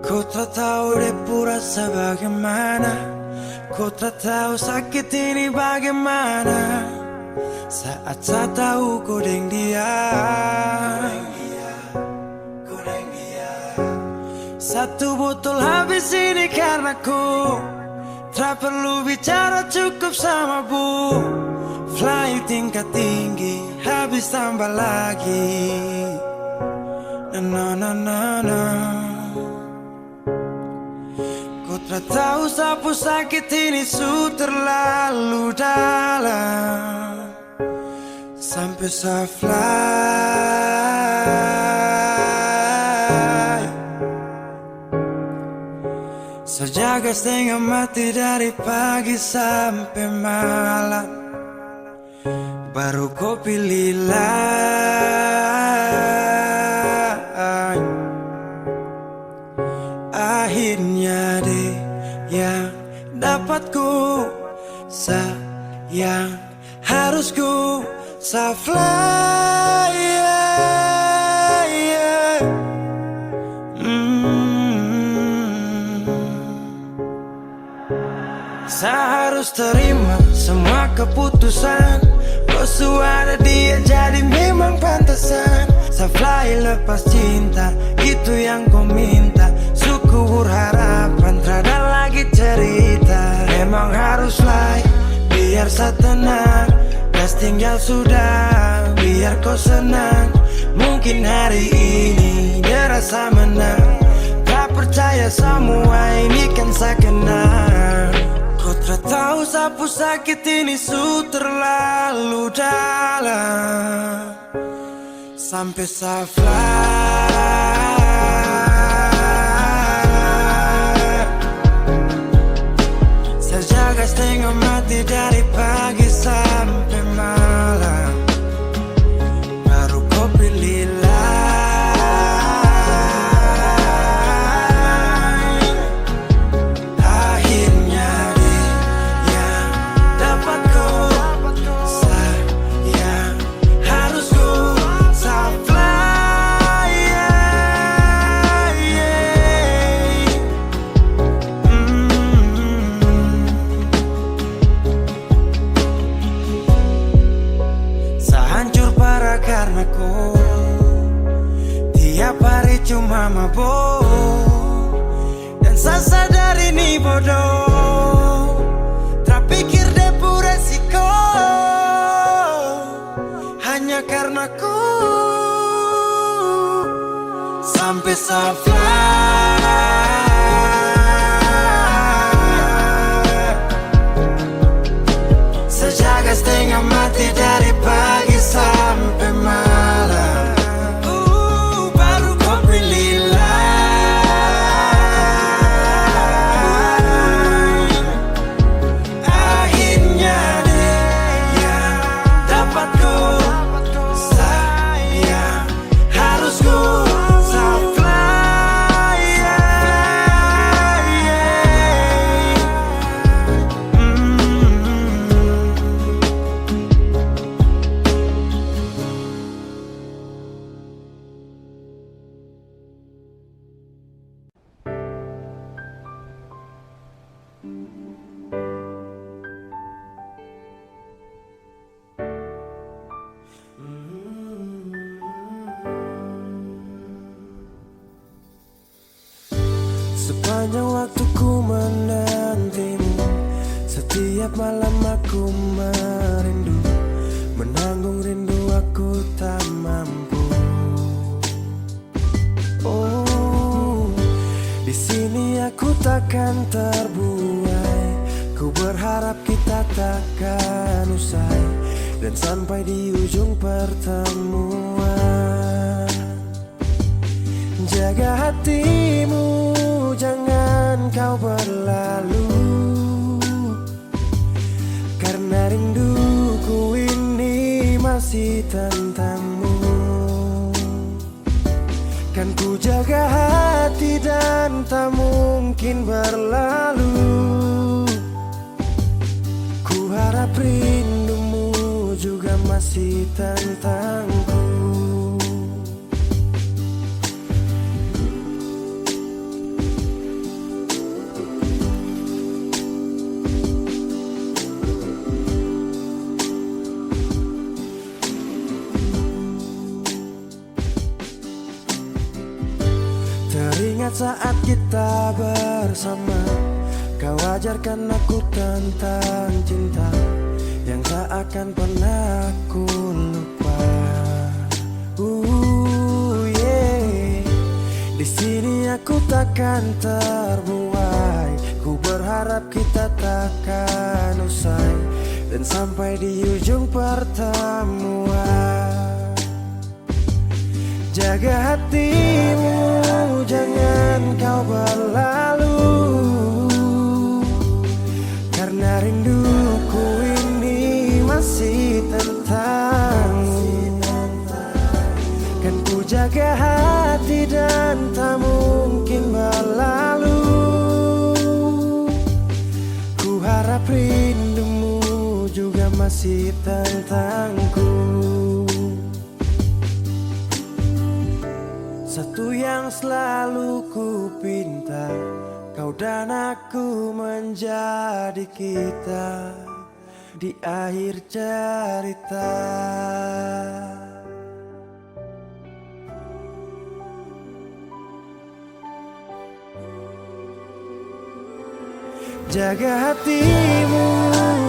Ku tak tahu depu rasa bagaimana, ku tak tahu sakit ini bagaimana. Saat saya tahu ku deng dia, satu botol habis ini karena ku tak perlu bicara, cukup sama bu. Fly tingkat tinggi, habis tambah lagi. Na na na na. Ku tak tahu sapu sakit ini su terlalu dalam, sampai saya fly. Sejaga setengah mati dari pagi sampai malam, baru kau pilihlah. Akhirnya deh yang dapat ku sayang, harus ku fly, yeah, yeah. Saya harus terima semua keputusan. Kau ada dia jadi memang pantasan. Saya fly lepas cinta, itu yang kau minta. Suku berharapan, terada lagi cerita. Memang harus fly, biar saya tenang. Gas tinggal sudah, biar kau senang. Mungkin hari ini dia rasa menang. Tak percaya semua ini kan saya kenal. Kau tak tahu sapu sakit ini su terlalu dalam, sampai saya fly. Saya jaga setengah mati dari pagi sampai malam, baru kau pilihlah. Akhirnya dia yang dapat kau sayang, harus kau fly, yeah, yeah. Saya hancur parah karena kau tiap hari cuma mabuk, dan saya sadar ini bodoh. Tak pikir depu resiko, hanya karena ku sampai saya fly. Sejaga setengah mati dari pagi sampai malam, baru kau pilihlah. Akhirnya dia yang dapat kau sayang, harus kau fly, yeah, yeah. Sepanjang waktu ku menantimu, setiap malam aku merindu. Menanggung rindu aku tak mampu. Oh, di sini aku takkan terbuai. Ku berharap kita takkan usai, dan sampai di ujung pertemuan. Jaga hatimu, jangan kau berlalu, karena rinduku ini masih tentangmu. Kan ku jaga hati dan tak mungkin berlalu. Ku harap rindumu juga masih tentangku. Ingat saat kita bersama, kau ajarkan aku tentang cinta yang tak akan pernah ku lupa. Yeah. Di sini aku takkan terbuai. Ku berharap kita takkan usai dan sampai di ujung pertemuan. Jaga hatimu, jangan kau berlalu, karena rinduku ini masih tentangmu. Kan ku jaga hati dan tak mungkin berlalu. Ku harap rindumu juga masih tentangku. Satu yang selalu ku pinta, kau dan aku menjadi kita di akhir cerita. Jaga hatimu,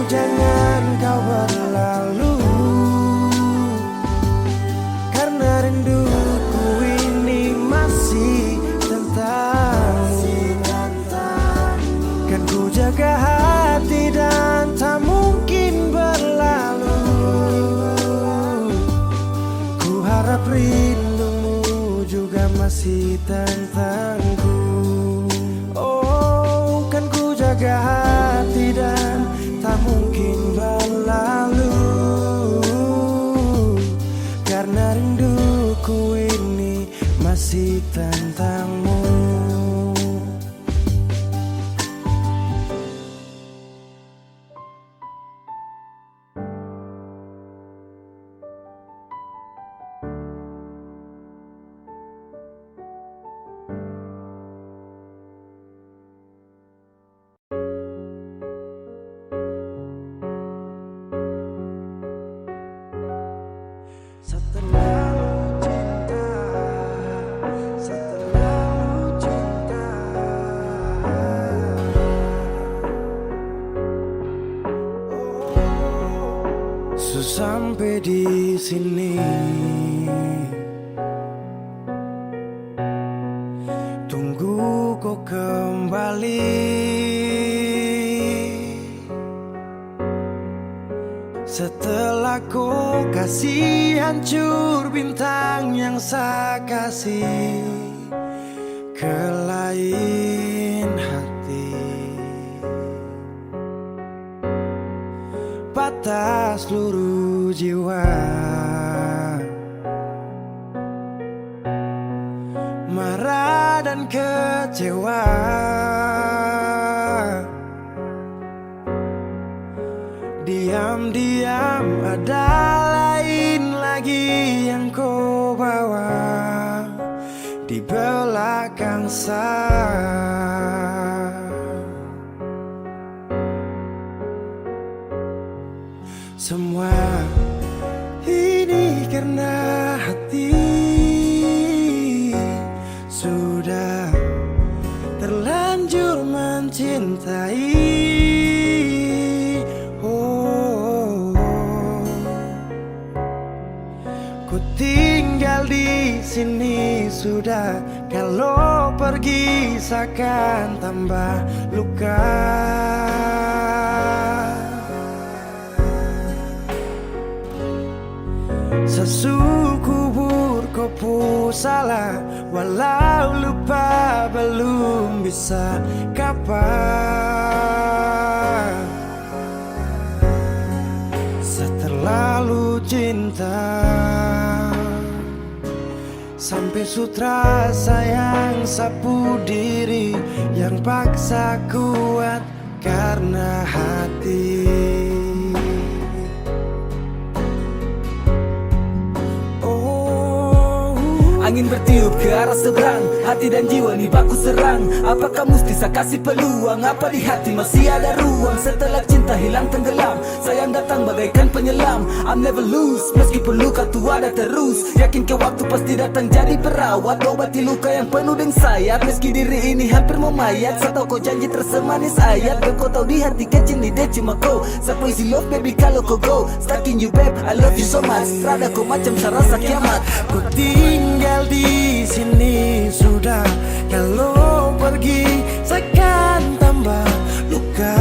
jangan kau berlalu, karena rinduku ini masih tentangmu. Kan ku jaga hati dan tak mungkin berlalu. Ku harap rindumu juga masih tentangku. Oh, kan ku jaga hati dan tak mungkin berlalu, karena rinduku ini masih tentangmu. Sampai di sini, tunggu kau kembali. Setelah kau kasih hancur bintang yang saya kasih ke lain hati, patah seluruh jiwa, marah dan kecewa. Diam-diam ada lain lagi yang kau bawa di belakang saya. Semua ini karena hati sudah terlanjur mencintai. Ku tinggal di sini sudah, kalau pergi seakan tambah luka. Sesukubur kau salah, walau lupa belum bisa kapan. Seterlalu cinta, sampai sutra sayang sapu diri yang paksa kuat karena hati. Angin bertiup ke arah seberang, hati dan jiwa nih baku serang. Apakah mesti saya kasih peluang? Apa di hati masih ada ruang? Setelah cinta hilang tenggelam, sayang datang bagaikan penyelam. I'm never lose, meskipun luka tu ada terus. Yakin ke waktu pasti datang jadi perawat, obati luka yang penuh dengan sayat. Meski diri ini hampir mau mayat, saya tahu kau janji tersemanis ayat. Dan kau tahu di hati kecil ni dia cuma kau. Siapa isi love baby kalau kau go. Stuck in you babe, I love you so much. Rada kau macam saya rasa kiamat. Ku tinggal di sini sudah, kalau pergi saya akan tambah luka.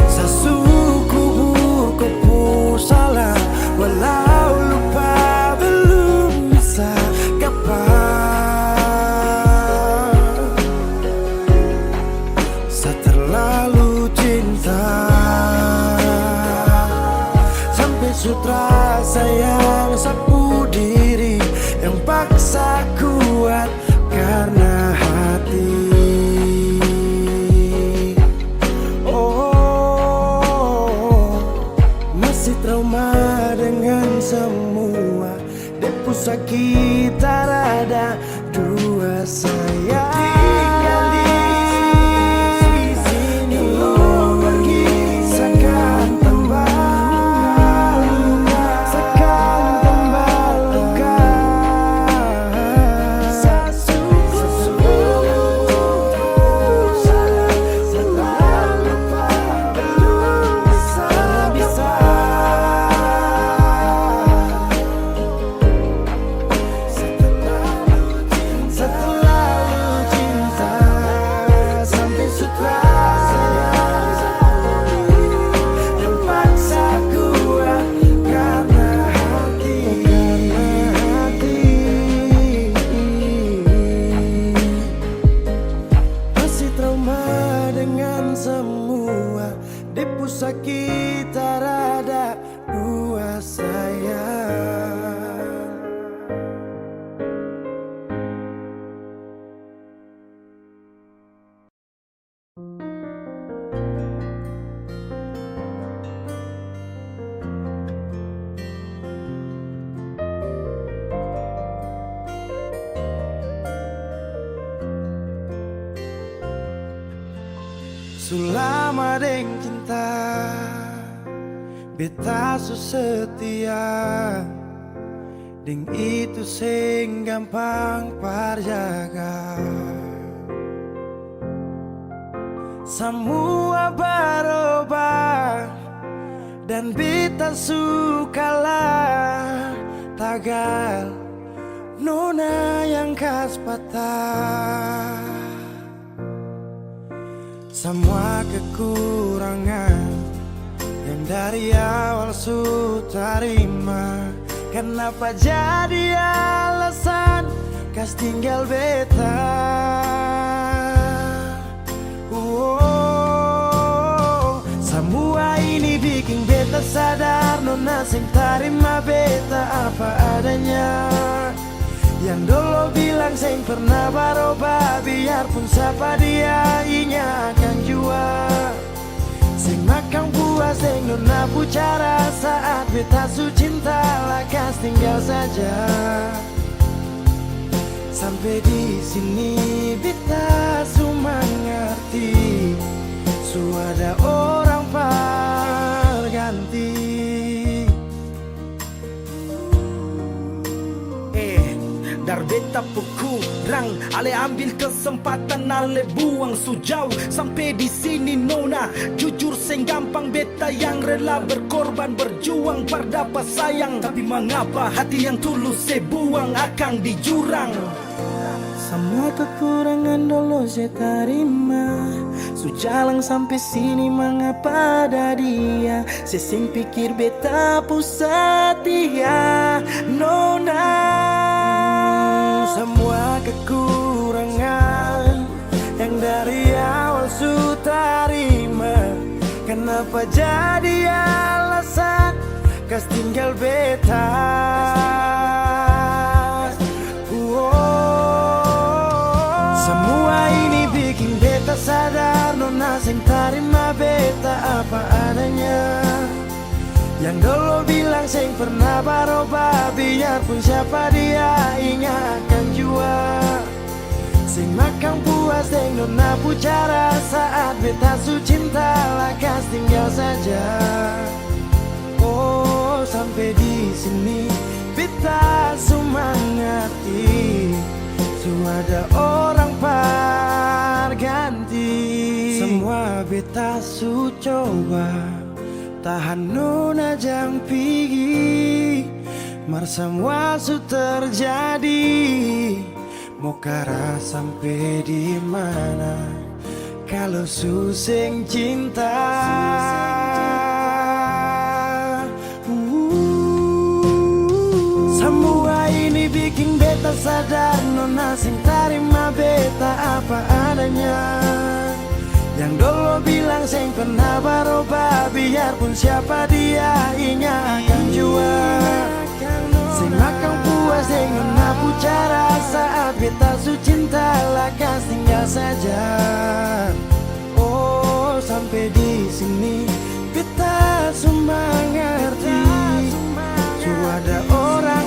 Sasuku buku salah, walau lupa belum bisa kapan. Saya terlalu cinta sampai sutra sayang sapu diri yang paksa kuat karena hati. Oh, masih trauma dengan semua depu sakit ada dua sayang. Tinggal di sini, kalau pergi seakan tambah luka, seakan tambah luka. Sasuku salah, setelah lupa belum bisa. Setelah cinta sampai sutra yang paksa kuat karena hati. Masih trauma dengan semua depu sakit ada dua sayang. Sulama deng cinta, beta su setia, deng itu sing gampang parjaga. Semua berubah dan beta sukalah tagal nona yang kas patah. Semua kekurangan yang dari awal su terima, kenapa jadi alasan kas tinggal beta? Semua ini bikin beta sadar nona sing terima beta apa adanya. Yang dulu bilang sing pernah berubah, biarpun siapa dia inya akan jua. Sing makan buah sing nona bicara saat beta su cinta lakas tinggal saja. Sampai di sini beta su mengerti, su ada orang perganti. Dar beta kurang, ale ambil kesempatan, ale buang sujau. Sampai di sini nona, jujur seng gampang beta yang rela berkorban berjuang berdapat sayang. Tapi mengapa hati yang tulus saya buang akan di jurang? Semua kekurangan dulu saya terima, su jalan sampai sini mengapa ada dia. Saya sing pikir beta pusat dia nona. Semua kekurangan yang dari awal su terima, kenapa jadi alasan kas tinggal beta? Semua ini bikin beta sadar nona sing terima beta apa adanya. Yang dulu bilang sing pernah baroba, biarpun siapa dia ingat akan jua. Sing makan puas deng nona pucara, saat beta su cinta lakas tinggal saja. Oh sampai di sini beta semangat'i, su ada orang ganti. Semua beta su coba tahan nona jang pigi, mar semua su terjadi. Mau kara sampai di mana kalau suseng cinta. Semua ini bikin beta sadar, nona sing tarima beta apa adanya. Yang dulu bilang sing pernah baroba, biarpun siapa dia ingat akan jua. Sing makan puas deng nona pucara, saat beta su cinta lakas tinggal saja. Oh sampai di sini beta semangat'i, su ada orang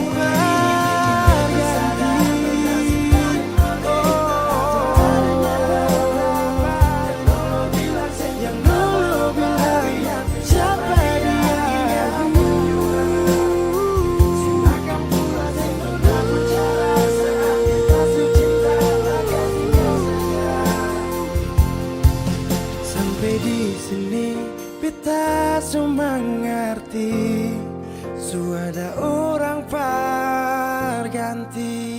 mengerti, su ada orang ganti.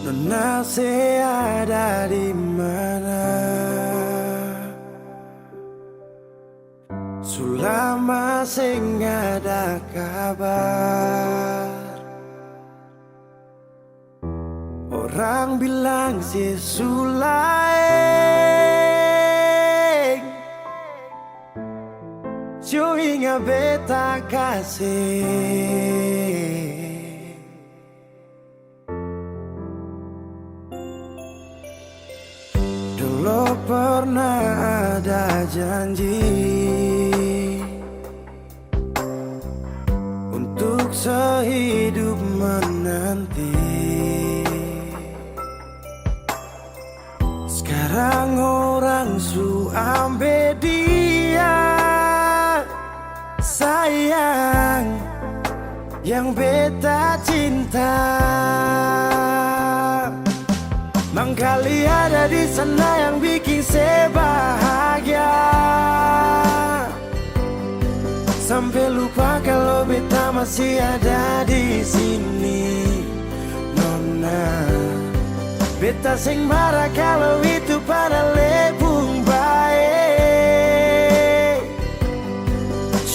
Nona ada di mana? Sulama sing ada kabar. Orang bilang si Sulaeng, cuinga beta kasih. Dulu pernah ada janji untuk sehidup menanti. Sekarang orang su ambil dia, sayang yang beta cinta. Mangkali ada di sana yang bikin saya bahagia, sampai lupa kalau beta masih ada di sini. Nona, beta sing marah kalau itu pada lebung baik.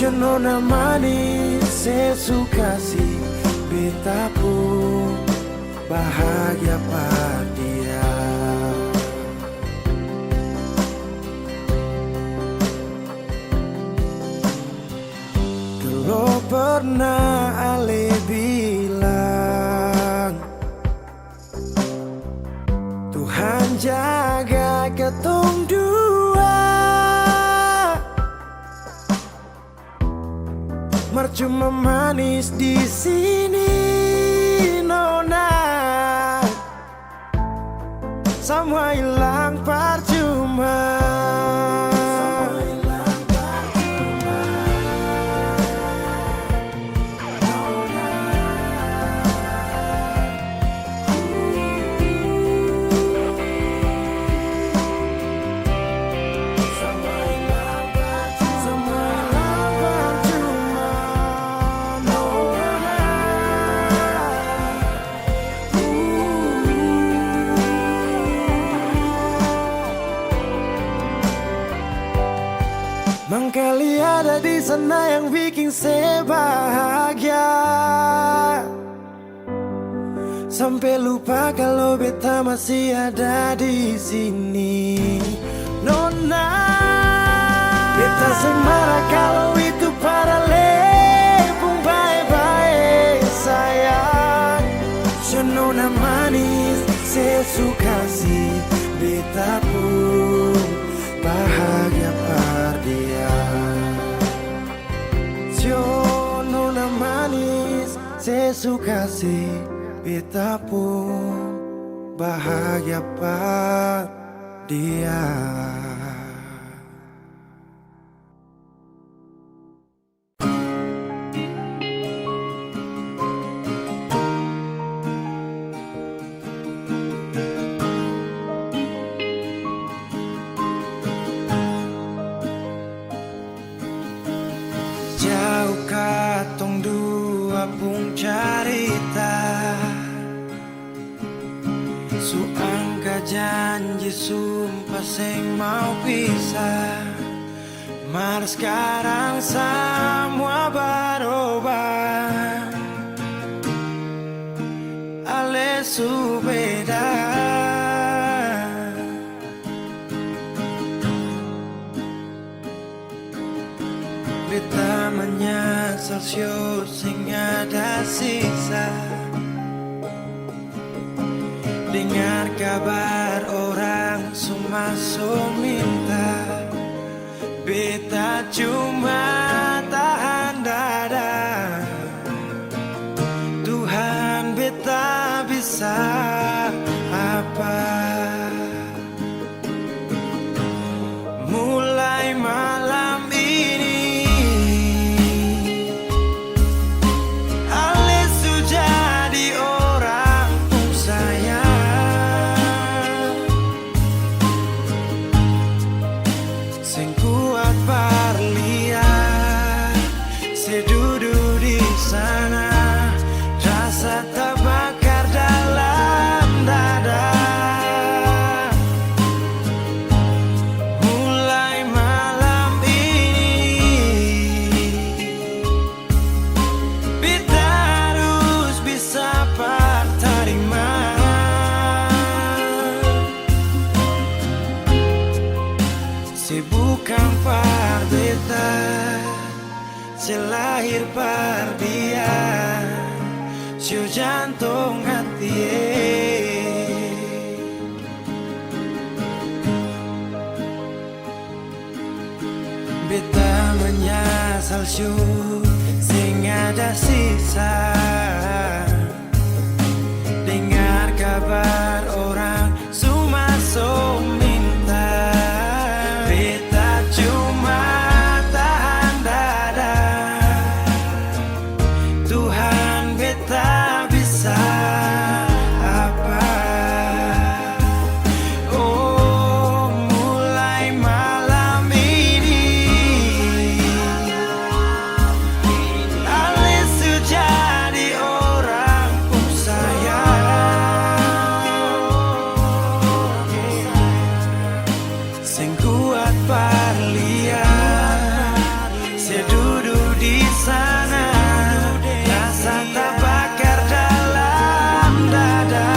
Nona manis saya suka sih, beta pun bahagia pada dia. Dulu pernah Ale bilang, Tuhan jaga ketong dua, mercuma manis di sini. Nona, semua hilang percuma. Mangkali ada di sana yang bikin saya bahagia, sampai lupa kalau beta masih ada di sini. Nona, beta semarah kalau itu para lepung bye-bye sayang. So nona manis, saya suka sih beta pun bahagia par dia. So nona manis, saya suka sih beta pun bahagia par dia. Jauh katong dua pun carita, su angka janji sumpah seng mau pisah. Mar sekarang semua berubah, ale su beda. Beta menyesal sio sing ada sisa, dengar kabar orang semua minta. Beta cuma tahan dada, Tuhan beta bisa apa. Mulai malam ini ale su jadi orang pun sayang, sing kuat berlian, saya duduk di sana, rasa terbakar dalam dada. Mulai malam ini beta harus bisa terima, saya bukan par beta, saya lahir par dia, sio jantung hati. Beta menyesal sio sing ada sisa, dengar kabar orang semua minta. Beta cuma tahan dada, Tuhan beta bisa apa. Oh mulai malam ini ale su jadi orang pun sayang, sing kuat berlian, saya duduk di sana, rasa terbakar dalam dada.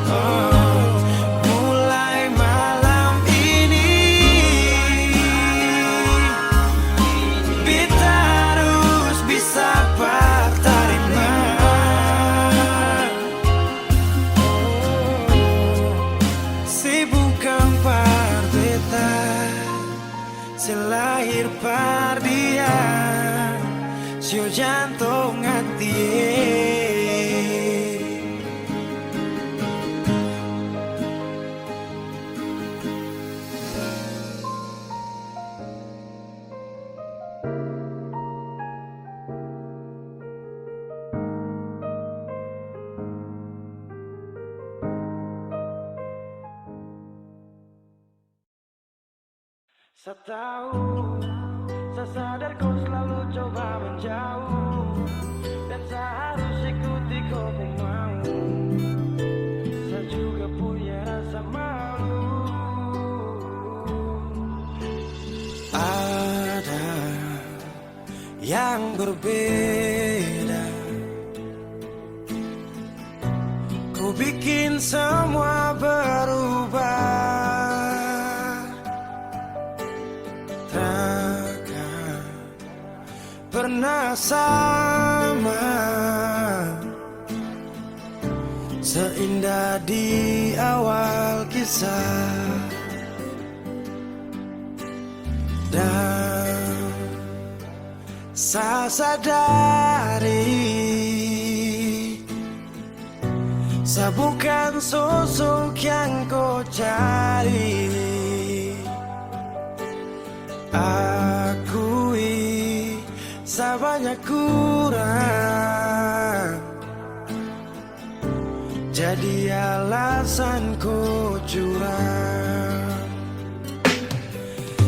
Oh, mulai malam ini beta harus bisa terima, saya bukan par beta, saya lahir par dia, sio jantung hati. Saya tahu, saya sadar kau selalu coba menjauh, dan saya harus ikuti kau mau. Saya juga punya rasa malu, yang berbeda. Ku bikin semua berubah. Takkan pernah sama seindah di awal kisah. Dan saya sadari saya bukan sosok yang kau cari. Akui saya banyak kurang, jadi alasan kau curang.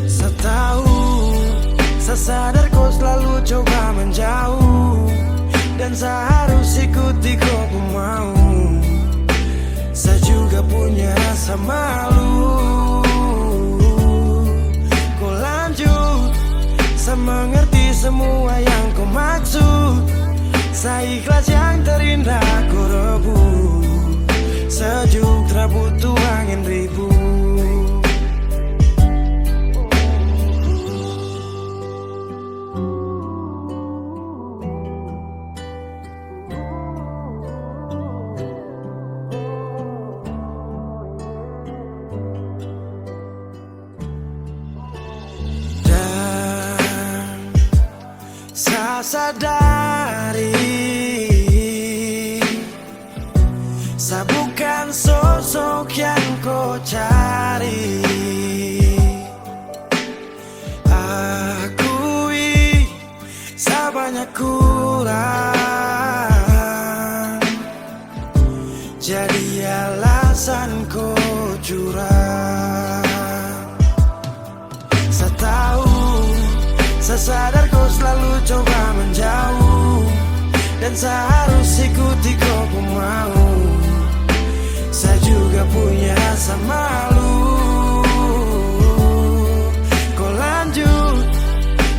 Saya tahu, saya sadar kau selalu coba menjauh, dan saya harus ikuti kau mau. Saya juga punya rasa malu. Kau lanjut, saya mengerti semua yang kau maksud. Saya ikhlas yang terindah kau rebut. Sejuk tak butuh angin ribut. Sadari saya bukan sosok yang kau cari. Akui saya banyak kurang, jadi alasan kau curang. Saya tahu, saya sadar kau selalu coba menjauh, dan saya harus ikuti kau mau. Saya juga punya rasa malu. Kau lanjut,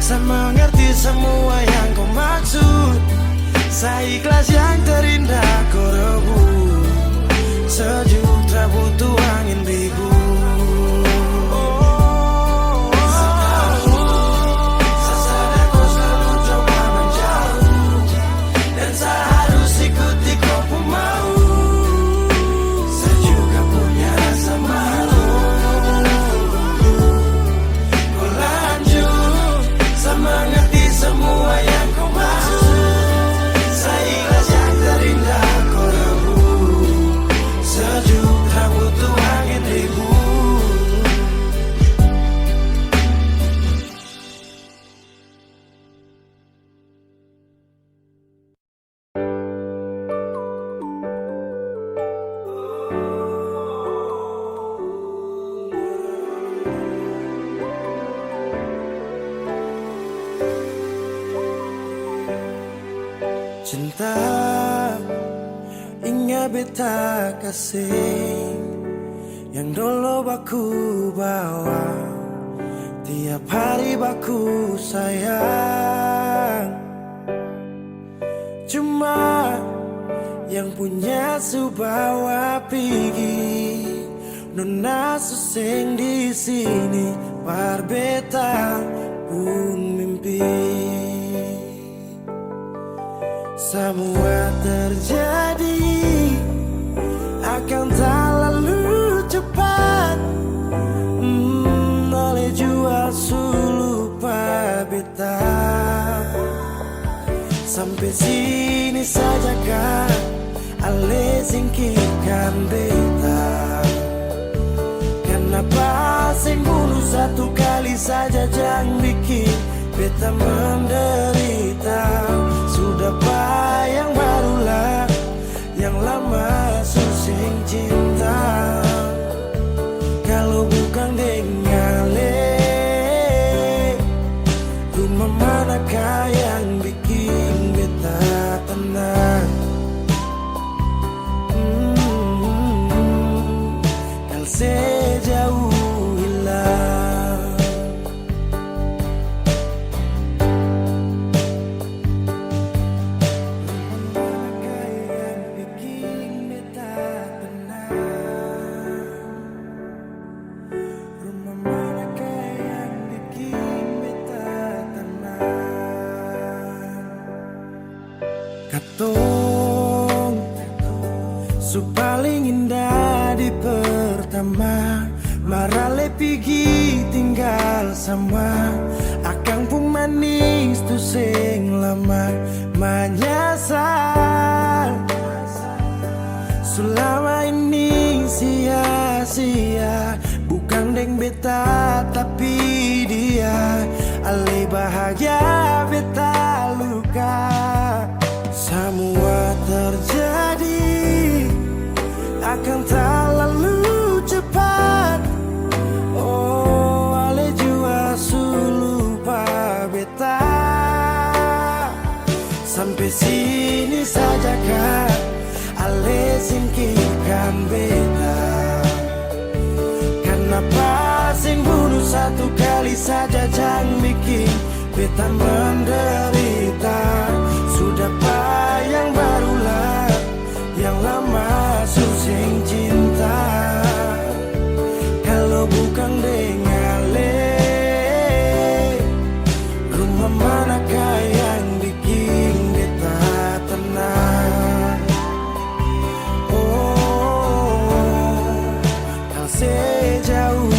saya mengerti semua yang kau maksud. Saya ikhlas yang terindah kau rebut. Sejuk tak butuh angin ribut. Cinta ingat beta kasih yang dulu baku bawa, tiap hari baku sayang. Cuma yang punya subawa pergi, nona suseng di sini, par beta pun mimpi. Semua terjadi akan tak lalu cepat, oleh jual sulupa beta. Sampai sini saja kan, ale singkirkan beta. Kenapa sing bunuh satu kali saja, jangan bikin beta menderita. Sudah yang barulah, yang lama susing cinta. Kalau bukan dengan rumah manakah yang bikin beta tenang? Kalau sejauh hilang semua akang pun manis tu sing lama menyesal. Selama ini sia-sia, bukan deng beta tapi dia. Ale bahagia beta luka. Semua terjadi akan tak lalu cepat. Oh, ale jua lupa beta. Sampai sini saja kak, ale singkirkan beta. Kenapa sing bunuh satu kali saja jangan bikin beta menderita. Sudah yang barulah, yang lama susing cinta. Kalau bukan dengan rumah manakah yang bikin beta tenang? Oh, kau sejauh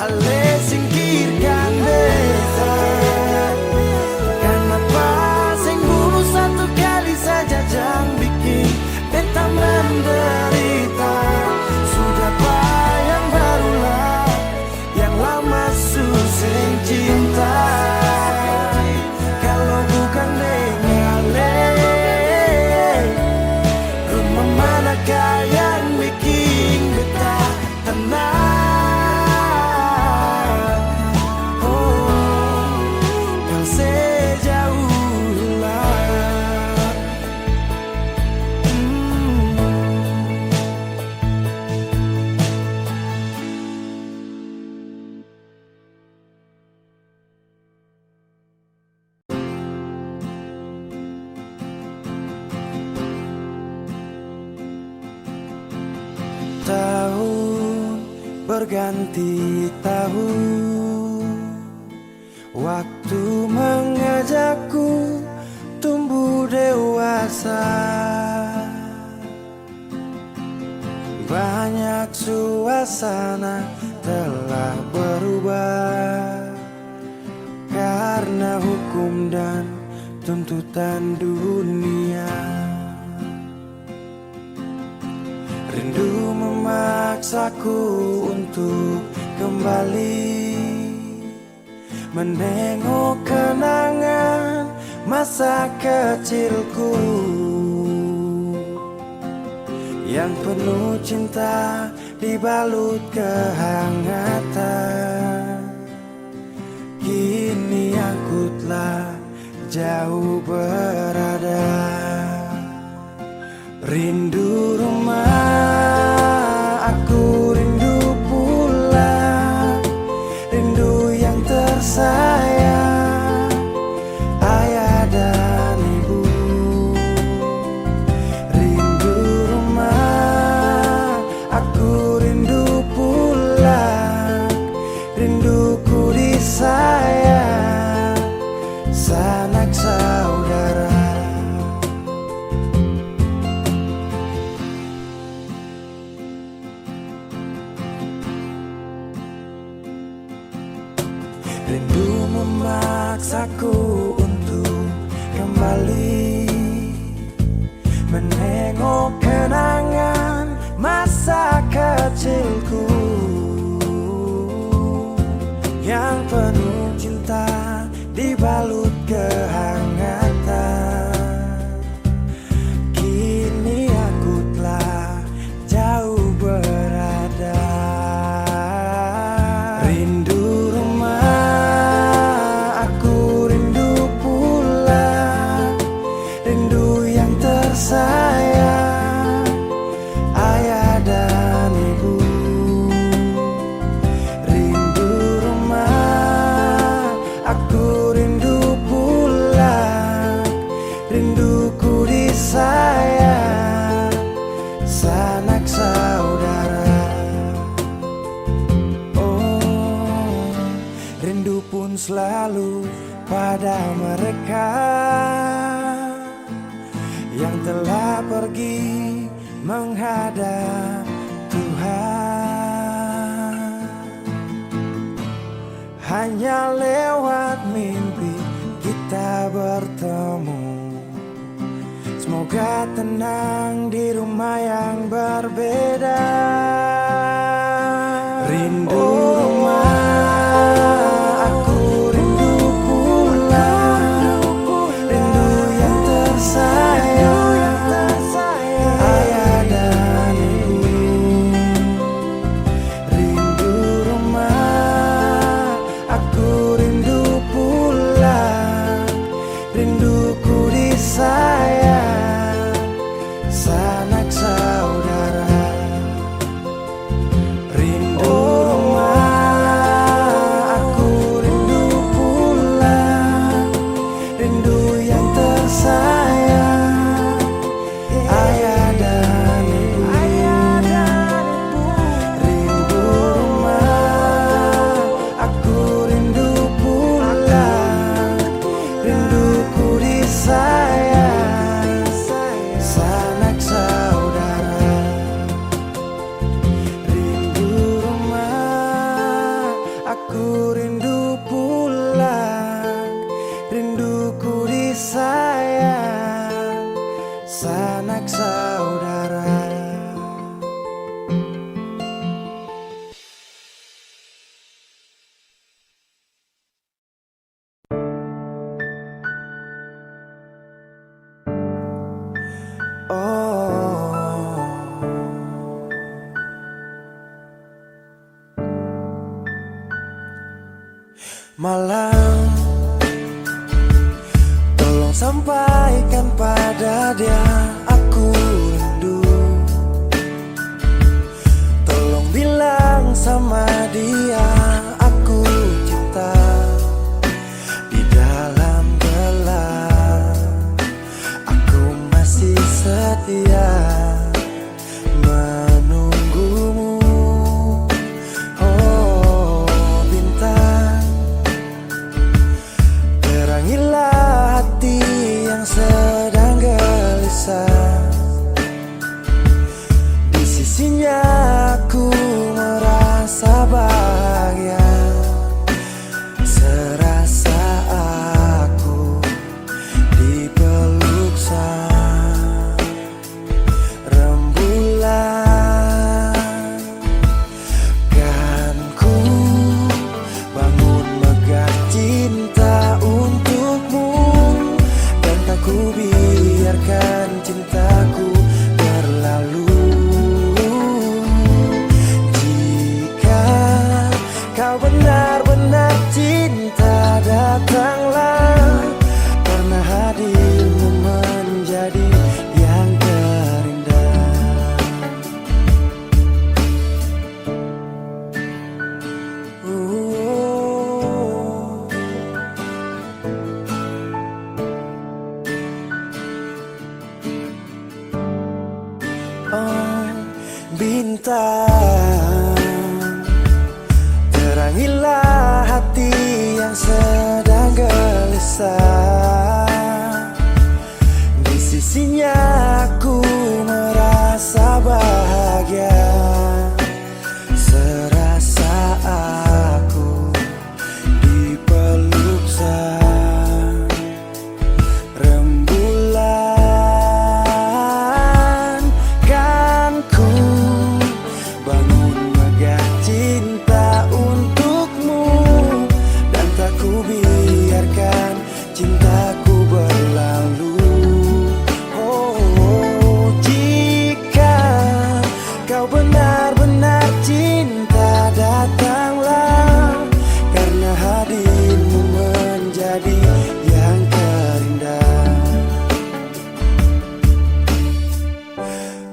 ale singkirkan beta. Kenapa sing bunuh satu kali saja jangan bikin beta menderita. Sudah yang barulah, yang lama susing cinta. Kalau bukan dengan rumah manakah yang bikin beta tenang? Tahun berganti tahun, waktu mengajakku tumbuh dewasa. Banyak suasana telah berubah karena hukum dan tuntutan dunia. Rindu memaksaku untuk kembali menengok kenangan masa kecilku yang penuh cinta dibalut kehangatan. Kini aku telah jauh berada. Rindu rumah, aku rindu pulang. Rindu yang tersayang, ayah dan ibu. Rindu rumah, aku rindu pulang. Rinduku disayang, sanak saudara. Rindu memaksaku untuk kembali menengok kenangan masa kecilku yang penuh cinta dibalut kehangatan. Kini aku telah jauh berada. Rindu rumah, aku rindu pulang. Rindu yang tersayang, ayah dan ibu. Rindu rumah, aku rindu pulang. Rinduku disayang, sanak saudara. Oh, rindu pun selalu pada mereka yang telah pergi menghadap Tuhan. Hanya lewat mimpi kita bertemu. Semoga tenang di rumah yang berbeda. Rindu rumah, aku rindu pulang. Rindu yang tersayang, ayah dan ibu. Rindu rumah, aku rindu pulang. Rinduku disayang, sanak saudara. Rindu rumah, aku rindu pulang. Rindu yang tersayang, ayah dan ibu. Rindu rumah, aku rindu pulang. Rinduku disayang, sanak saudara. Rindu rumah, aku rindu pulang. Rinduku disayang, sanak saudara. Malam, tolong sampaikan pada dia aku rindu. Tolong bilang sama dia aku cinta. Di dalam gelap aku masih setia menunggumu. Oh bintang, terangilah hati yang sedang gelisah. Di sisinya aku merasa bahagia, serasa aku dipeluk sang rembulan. Kan ku bangun megah cinta untukmu, dan tak ku biarkan cintaku berlalu. Jika kau benar-benar cinta, datanglah, karena hadirmu menjadi yang terindah. Oh bintang, terangilah hati yang sedang gelisah. Di sisinya aku merasa bahagia, serasa aku dipeluk sang rembulan. Kan ku bangun megah cinta untukmu, dan tak ku biarkan cintaku berlalu. Oh jika kau benar-benar cinta, datanglah, karena hadirmu menjadi yang terindah.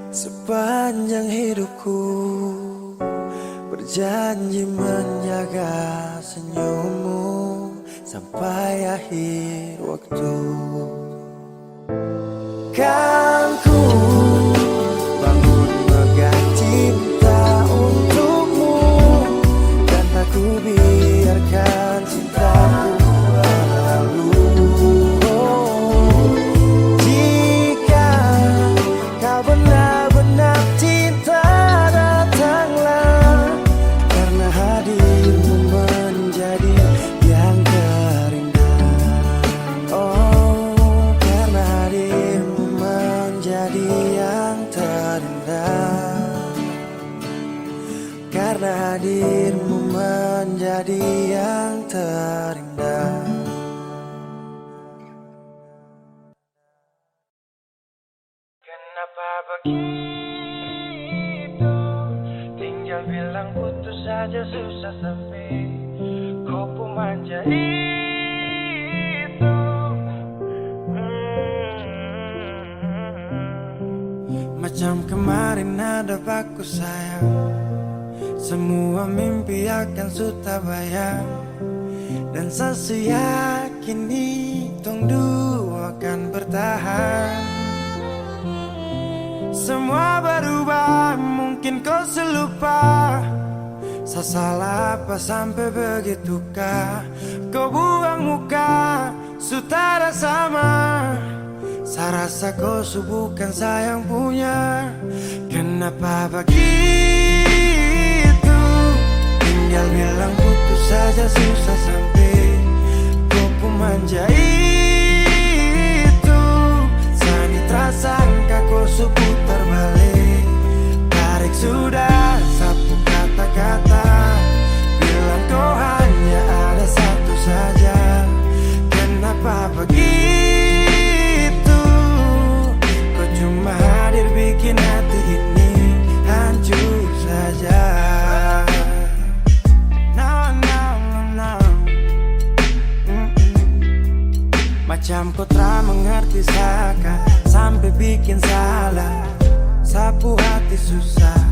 Sepanjang hidupku berjanji menjaga senyummu sampai akhir waktu. Kan ku bangun megah cinta untukmu, dan tak ku biarkan cintaku berlalu. Oh, jika karena hadirmu menjadi yang terindah. Kenapa begitu? Tinggal bilang putus saja susah sampai kau pun manja itu. Macam kemarin ada baku sayang, semua mimpi akan sudah bayang, dan saya yakin tong dua akan bertahan. Semua berubah, mungkin kau selupa. Saya salah apa sampai begitukah? Kau buang muka, sutara sama. Saya rasa kau bukan saya yang punya. Kenapa begitu? Tinggal bilang putus saja susah sampai kau pun manja itu. Sani tersangka kau putar balik, tarik sudah sapu kata-kata, bilang kau hanya ada satu saja. Kenapa begitu? Kau cuma hadir bikin hati ini hancur saja. No, no, no, no. Macam kau tak mengerti saka, sampai bikin salah, sapu hati susah.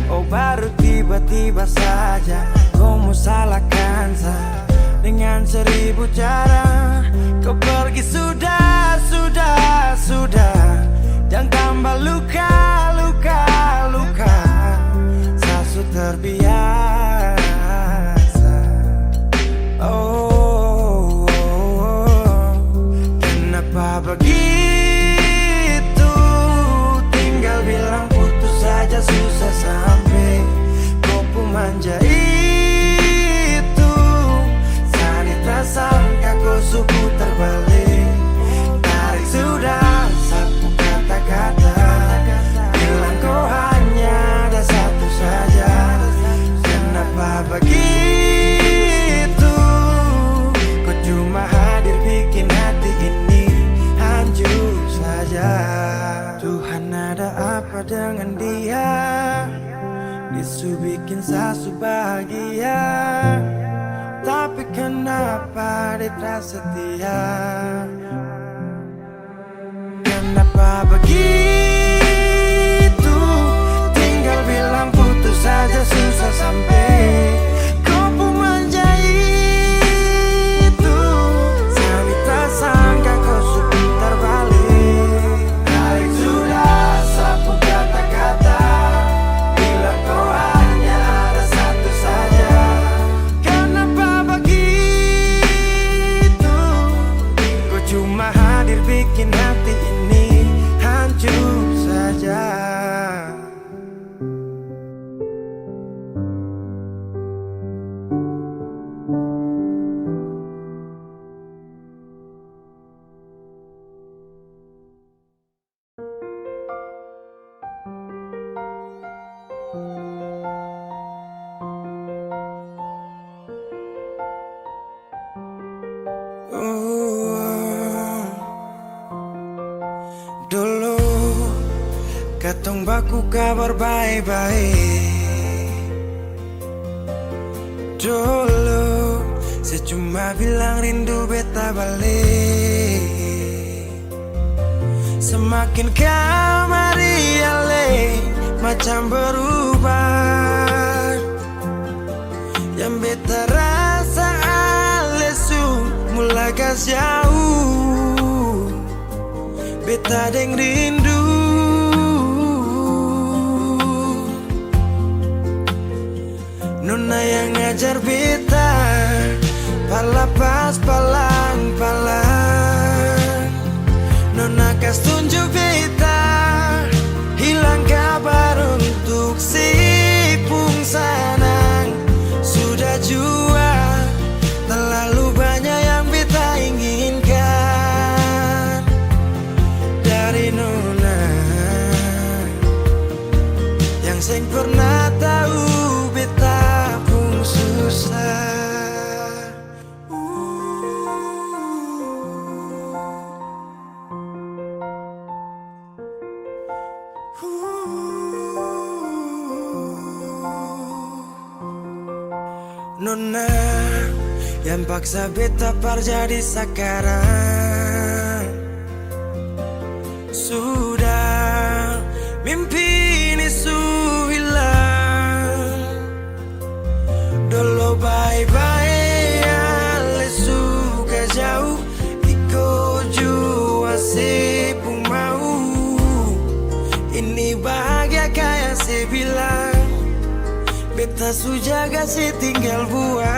Oh baru tiba-tiba saja kau mau salahkan saya dengan 1000 cara. Kau pergi sudah, sudah, sudah. Jangan tambah luka, luka, luka. Saya sudah terbiasa. Oh, kenapa begitu? Tinggal bilang putus saja susah sampai kau pun manja itu. Sani tersangka kau putar balik, tarik sudah sapu kata-kata, bilang kau hanya ada satu saja. Kenapa begitu? Kau cuma hadir bikin hati ini hancur saja. Tuhan ada apa dengan dia? Disu bikin sasu bahagia, tapi kenapa dia tak setia? Kenapa begitu? Tinggal bilang putus saja susah sampai kau pun manja itu. Sani tersangka kau putar balik, tarik sudah sapu kata-kata, bilang kau hanya ada satu saja. Kenapa begitu? Kau cuma hadir bikin hati ini hancur saja. Dulu katong baku kabar baik-baik. Dulu saya cuma bilang rindu beta balik. Semakin kamari ale macam berubah, yang beta rasa alesu mulai gas jauh. Beta deng rindu, nona yang ngajar beta, palapas palang-palang. Nona kas tunjuk beta, hilang kabar untuk si pungsanang. Sudah jua, terlalu banyak yang beta inginkan dari nona. sing pernah tahu beta pun susah. Nona yang paksa beta par jadi sekarang. Sudah mimpi ini su hilang. Dulu bye-bye ale suka jauh. Iko jua sepung mau. Ini bahagia kayak saya bilang. Beta su jaga si tinggal buang.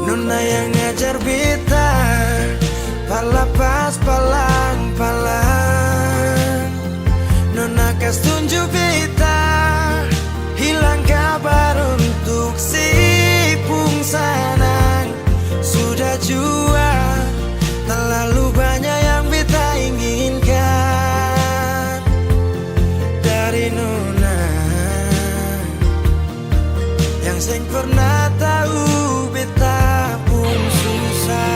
Nona yang ngajar beta pala pas palang-palang. Nona kas tunjuk beta hilang kabar untuk si pungsanang. Sudah jua terlalu banyak yang beta inginkan dari Nona yang sing pernah tahu beta pun susah.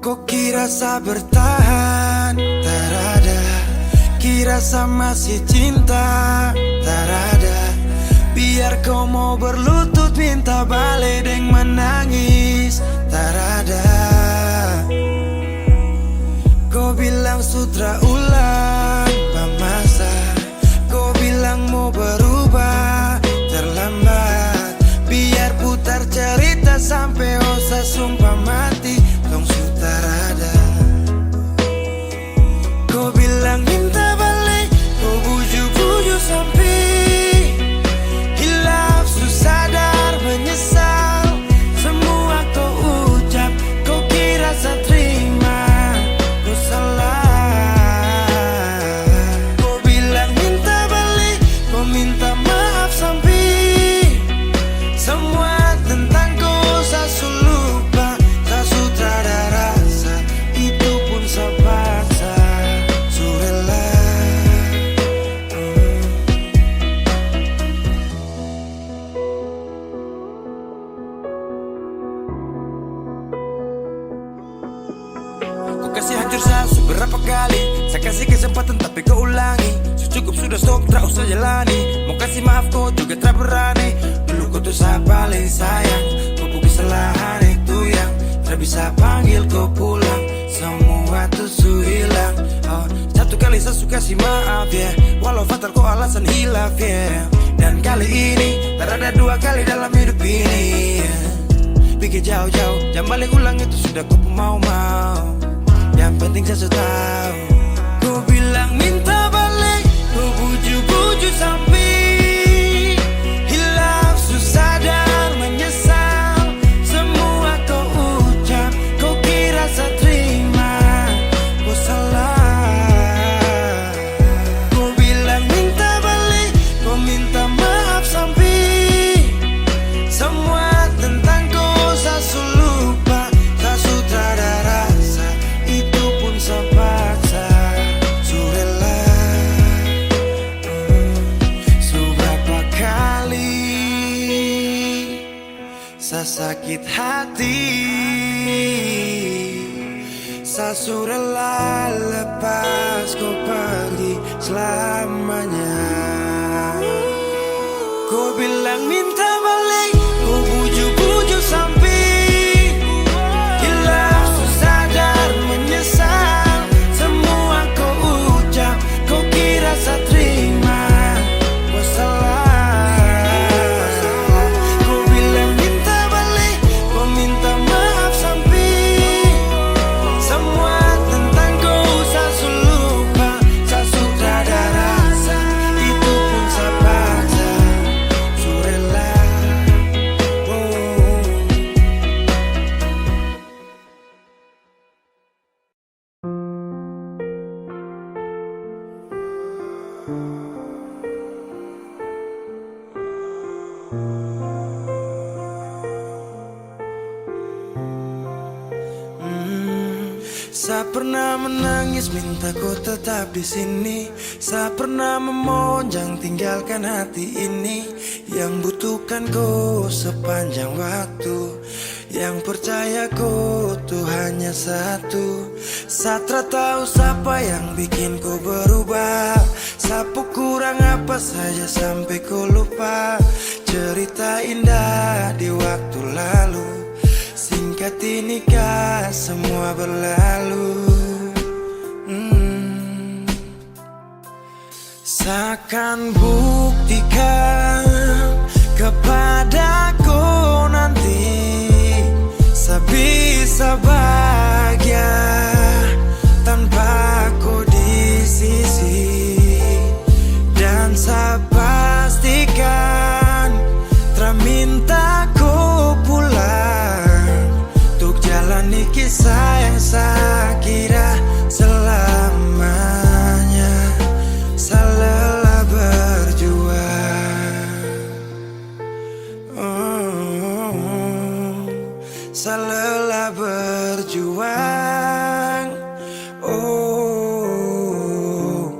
Kok kira sa bertahan, tak ada. Kira sa masih cinta, tak ada. Biar kau mau berlutut minta balik deng menangis, tak ada. Kau bilang sutra ulang pamasa. Kau bilang mau berubah, terlambat. Biar putar cerita sampai osa sumpah mati. Dong sutarada. Kau bilang minta balik, kau bujuk-bujuk sampai hilaf, susah sadar menyesal. Semua kau ucap, kau kira saya terima. Kau salah. Kau bilang minta balik, kau minta maaf sampai semua tentang kau saya lupa. Tak sutradara rasa, itu pun saya paksa. Surela. Kau kasih hancur saya seberapa kali. Saya kasih kesempatan tapi kau ulangi. Cukup sudah stop, tak usah jalani. Mau kasih maaf kau juga tak berani. Dulu kau tuh saya paling sayang. Kau bukan kesalahan itu yang tak bisa panggil kau pulang. Semua tuh su hilang. Oh, satu kali saya suka kasih maaf ya, walau fatal kau alasan hilaf ya. Dan kali ini tak ada dua kali dalam hidup ini ya. Pikir jauh-jauh, jangan balik ulang itu sudah kau mau-mau. Yang penting saya sudah tahu. Kau bilang minta balik, kau bujuk-bujuk sampai sakit hati. Saya rela lepas kau pergi selamanya. Kau bilang minta balik, kau bujuk-bujuk sampai hilang susah dan menyesal. Semua kau ucap, kau kira saya terima. Kau salah. Kau bilang minta balik, kau minta maaf sampai semua tentang kau saya lupa. Saya sudah ada rasa, itu pun saya paksa. Surela, oh. Saya pernah menangis minta kau tetap di sini. Saya pernah memohon jangan tinggalkan hati ini. Yang butuhkan kau sepanjang waktu, yang percaya kau tuh hanya satu. Saya tak tahu siapa yang bikin kau berubah. Sapu kurang apa saja sampai kau lupa cerita indah di waktu lalu. Singkat ini kah semua berlalu. Seakan buktikan kepadaku nanti saya bisa bahagia tanpa kau di sisi. Dan saya pastikan terminta kau pulang untuk jalani kisah yang saya kira selamanya. Saya lelah berjuang, oh, saya lelah berjuang, oh.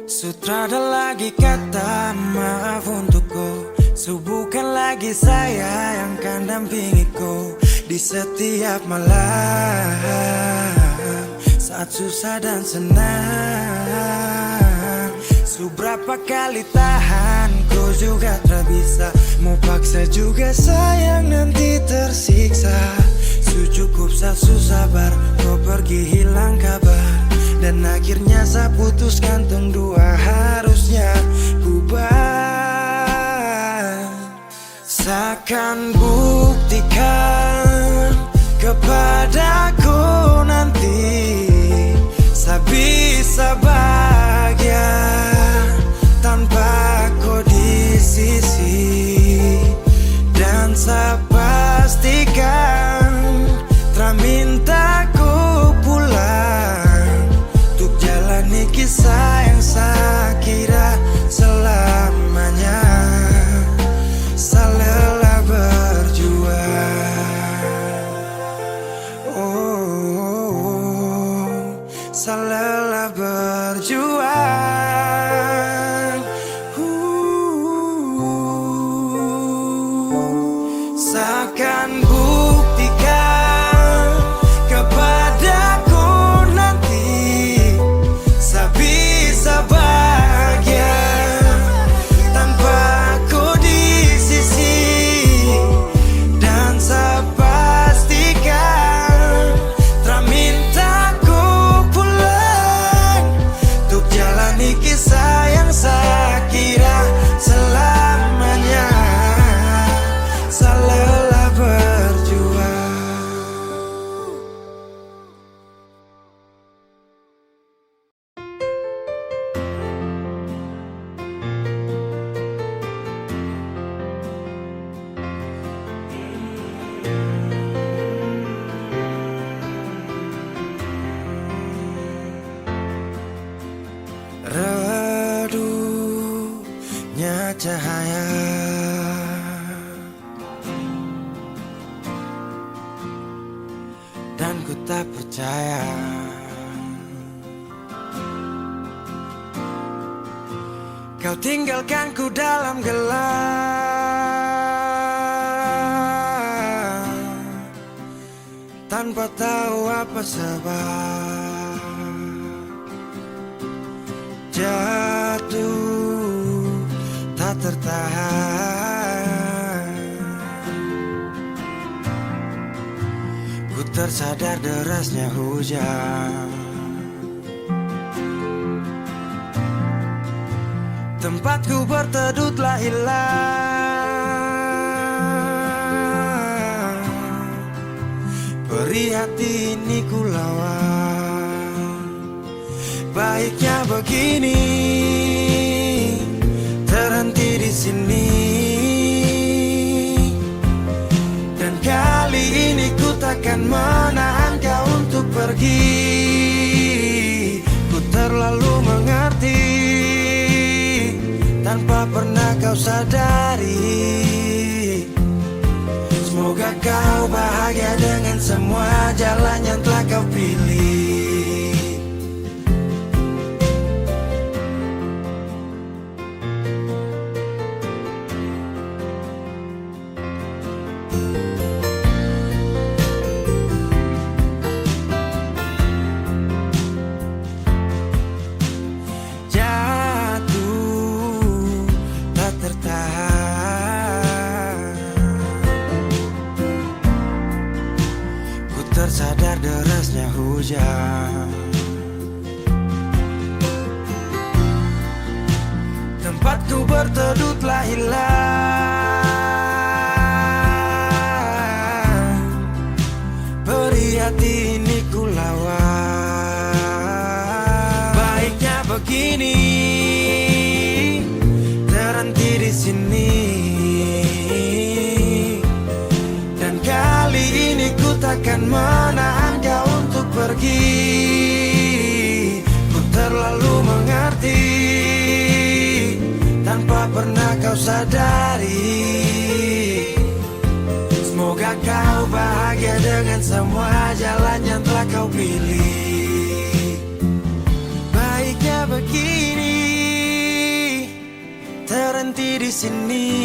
Sutrada lagi kata maaf untukku. Bukan lagi saya yang akan dampingi kau di setiap malam saat susah dan senang. Seberapa kali tahan kau juga tak bisa. Mau paksa juga sayang nanti tersiksa. Cukup saya sabar kau pergi hilang kabar. Dan akhirnya saya putuskan tong dua harusnya bubar. Seakan buktikan kepadaku nanti saya bisa bahagia tanpa kau di sisi. Dan saya pastikan terminta kau pulang untuk jalani kisah yang saya kira selamanya. Saya lelah berjuang, oh, saya lelah berjuang, seakan buktikan kepadaku nanti saya bisa bahagia tanpa kau di sisi. Dan saya pastikan terminta kau pulang untuk jalani kisah yang saya kira selamanya. Saya lelah berjuang. Redupnya cahaya dan ku tak percaya kau tinggalkanku dalam gelap. tanpa tahu apa sebab jatuh tak tertahan. Ku tersadar derasnya hujan, tempatku berteduh telah hilang. Perih hati ini ku lawan. Baiknya begini, terhenti di sini. Dan kali ini ku takkan menahan kau untuk pergi. Ku terlalu mengerti tanpa pernah kau sadari. Semoga kau bahagia dengan semua jalan yang telah kau pilih. Jatuh tak tertahan. Ku tersadar derasnya hujan, tempatku berteduh telah hilang. Perih hati ini ku lawan. Baiknya begini, terhenti di sini. Dan kali ini ku takkan menahan kau untuk pergi. Ku terlalu mengerti tanpa pernah kau sadari. Semoga kau bahagia dengan semua jalan yang telah kau pilih. Baiknya begini, terhenti di sini.